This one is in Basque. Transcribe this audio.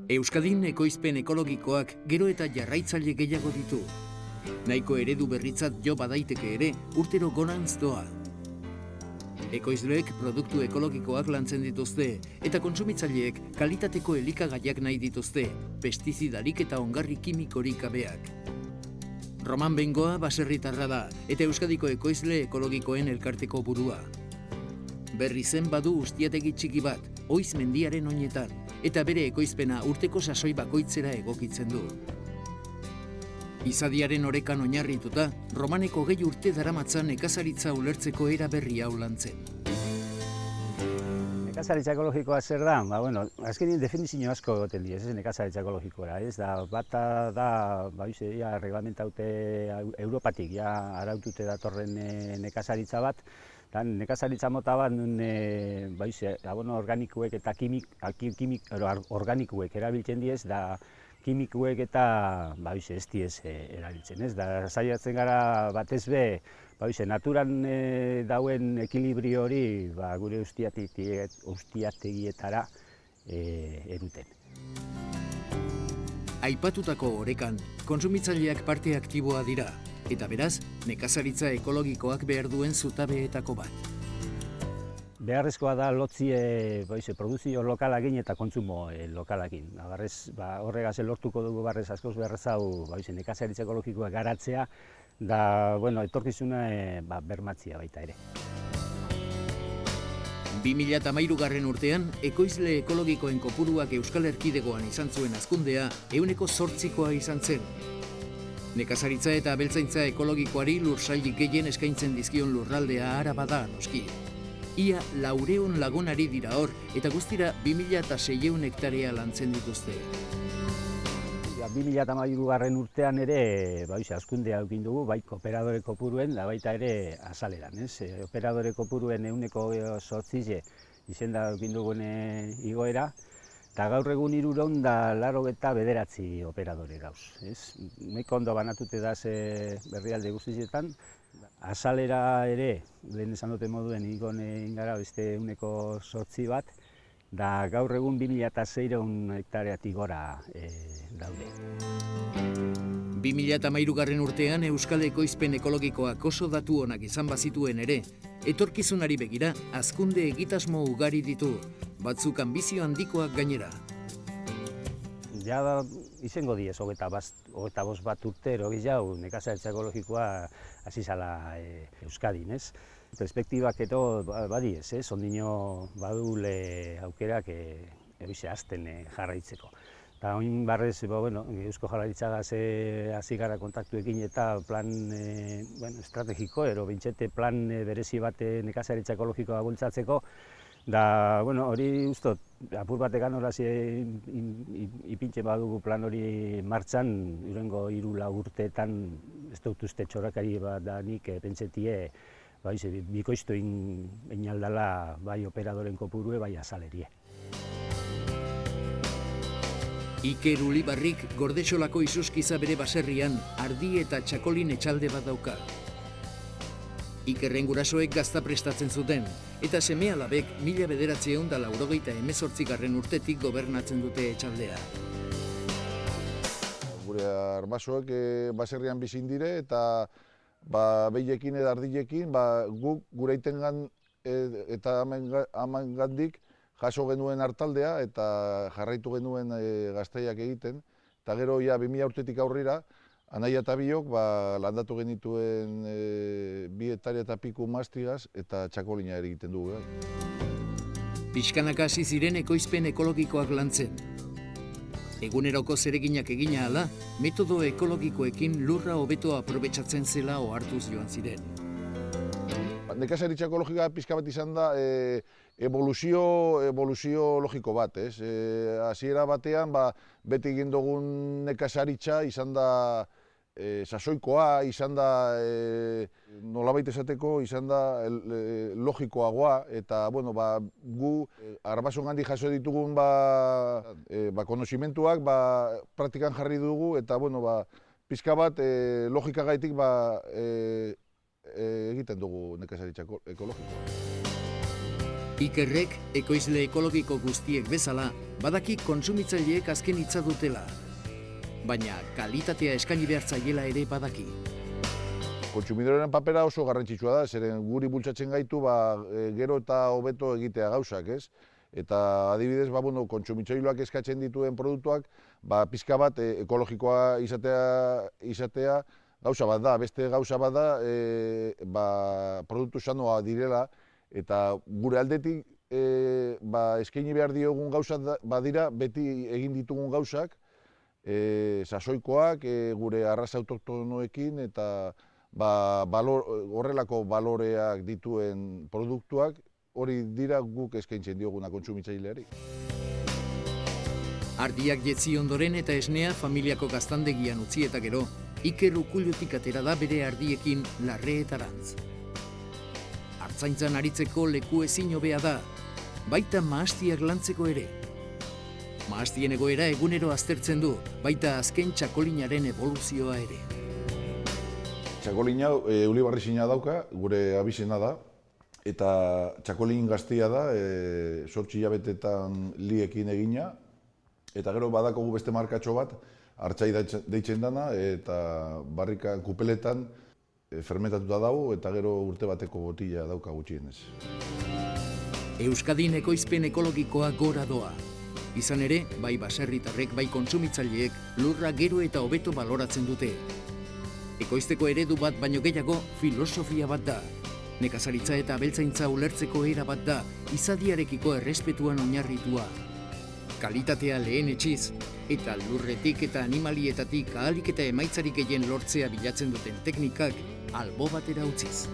Euskadin ekoizpen ekologikoak gero eta jarraitzaile gehiago ditu. Nahiko eredu berritzat jo badaiteke ere, urtero gorantz doa. Ekoizleek produktu ekologikoak lantzen dituzte eta kontsumitzaileek kalitateko elikagaiak nahi dituzte, pestizidarik eta ongarri kimikorik gabeak. Roman Bengoa baserritarra da eta Euskadiko ekoizle ekologikoen elkarteko burua. Berri zen badu ustiategi txiki bat, Oiz mendiaren oinetan, eta bere ekoizpena urteko sasoi bakoitzera egokitzen du. Izadiaren orekan oinarrituta, Romaneko 20 urte daramatzan nekazaritza ulertzeko era berri hau lantzen. Nekazaritza ekologikoa zer da? Azkenean definizio asko egoten diez, nekazaritza ekologikoa. Bata da, reglamentaute Europatik, arautute datorren nekazaritza bat, nekazaritza mota bat, abono organikuek eta organikuek erabiltzen diez, da kimikuek eta ez diez erabiltzen. Saiatzen gara batez be, naturan dauen ekilibrio hori gure ustiategietara eruten. Aipatutako orekan, kontsumitzaileak parte aktiboa dira, eta beraz, nekazaritza ekologikoak behar duen zutabeetako bat. Beharrezkoa da lotzie produzio lokalakin eta kontsumo lokalakin. Horregaz lortuko dugu barrez askoz beharrezau nekazaritza ekologikoa garatzea, da etorkizuna bermatzia baita ere. 2013 urtean, ekoizle ekologikoen kopuruak Euskal Erkidegoan izan zuen hazkundea 8%koa izan zen. Nekazaritza eta abeltzaintza ekologikoari lursail gehien eskaintzen dizkion lurraldea Araba da noski. Ia 400 lagunari dira hor, eta guztira 2600 hektarea lantzen dituzte. 2013 urtean ere hazkundea edukin dugu, bai operadore kopuruen, da baita ere azaleran. Operadore kopuruen 8% izenda edukin dugun igoera, eta gaur egun 389 operadore gauz. Nahiko ondo banatute daz berrialde guztietan, azalera ere, lehen esan dute moduen igon ingara beste 8% bat, da gaur egun 2600 hektareatik gora daude. 2013 urtean Euskal ekoizpen ekologikoak oso datu onak izan bazituen ere, etorkizunari begira hazkunde egitasmo ugari ditu, batzuk anbizio handikoak gainera. Izango diez, 25 bat urtero gehiago nekazaritza ekologikoa hasi zala Euskadin, ez? Perspektibak eto badiez, ondino badule aukerak hasten jarraitzeko. Eta oin barrez, Eusko Jaurlaritzagaz hasi gara kontaktuekin eta plan estrategiko, bintzete plan berezi bat nekazaritza ekologikoa bultzatzeko, da, hori ustot, apur batekan horaz ipintxe badugu plan hori martxan, urengo 3-4 urteetan ez dut uste txorakari bat da nik pentsetie bikoiztuin einaldala bai operadoren kopurue, bai azalerie. Iker Ulibarrik Gordesolako isuskiza bere baserrian ardi eta txakolin etxalde bat dauka. Ikerren gurasoek gazta prestatzen zuten, eta seme-alabek 1988 urtetik gobernatzen dute etxaldea. Gure arbasoek baserrian bizin dire eta behiekin eta ardilekin guk gure itengan eta amangandik jaso genuen hartaldea eta jarraitu genuen gaztaiak egiten. Eta gero 2000 urtetik aurrera, anaia eta biok landatu genituen 2 hektarea eta piku mastigaz eta txakolina ere egiten dugu. Pixkanaka hasi ziren ekoizpen ekologikoak lantzen. Eguneroko zereginak egina ala, metodo ekologikoekin lurra hobeto aprobetxatzen zela ohartuz joan ziren. Nekazaritza ekologikoa pixka bat izan da evoluzio logiko bat. Hasiera batean beti egin dugun nekazaritza izan da sasoikoa, izan da nolabait esateko, izan da logikoagoa eta gu arbasongandik jaso ditugun konozimentuak praktikan jarri dugu eta pixka bat logikagaitik egiten dugu nekazaritza ekologikoa. Ikerrek, ekoizle ekologiko guztiek bezala, badaki kontsumitzaileek azken hitza dutela. Baina kalitatea eskaini behar zaiela ere badaki. Kontsumidoren papera oso garrantzitsua da, zeren guri bultzatzen gaitu gero eta hobeto egitea gauzak, ez? Eta adibidez, kontsumitzaileak eskatzen dituen produktuak, pixka bat ekologikoa izatea gauza bat da, beste gauza bat da produktu sanoa direla, eta gure aldetik eskaini behar diogun gauzak badira beti egin ditugun gauzak, sasoikoak, gure arraza autoktonoekin eta horrelako baloreak dituen produktuak, hori dira guk eskaintzen dioguna kontsumitzaileari. Ardiak jetzi ondoren eta esnea familiako gaztandegian utzi eta gero, Iker Urkullutik atera da bere ardiekin Larreetarantz. Artzaintzan aritzeko leku ezin hobea da, baita mahastiak lantzeko ere. Mahastien egoera egunero aztertzen du, baita azken txakolinaren evoluzioa ere. Txakolina ulibarrizina dauka, gure abizena da, eta txakolin gaztia da, 8 hilabetetan liekin egina, eta gero badakogu beste markatxo bat, hartzai deitzen dana, eta barrikan kupeletan fermentatuta dago, eta gero urte bateko botila dauka gutxienez. Euskadin ekoizpen ekologikoa gora doa. Izan ere, bai baserritarrek, bai kontsumitzaileek lurra gero eta hobeto baloratzen dute. Ekoizteko eredu bat baino gehiago filosofia bat da. Nekazaritza eta abeltzaintza ulertzeko era bat da, izadiarekiko errespetuan oinarritua. Kalitatea lehen etxiz, eta lurretik eta animalietatik ahalik eta emaitzarik gehien lortzea bilatzen duten teknikak albo batera utziz.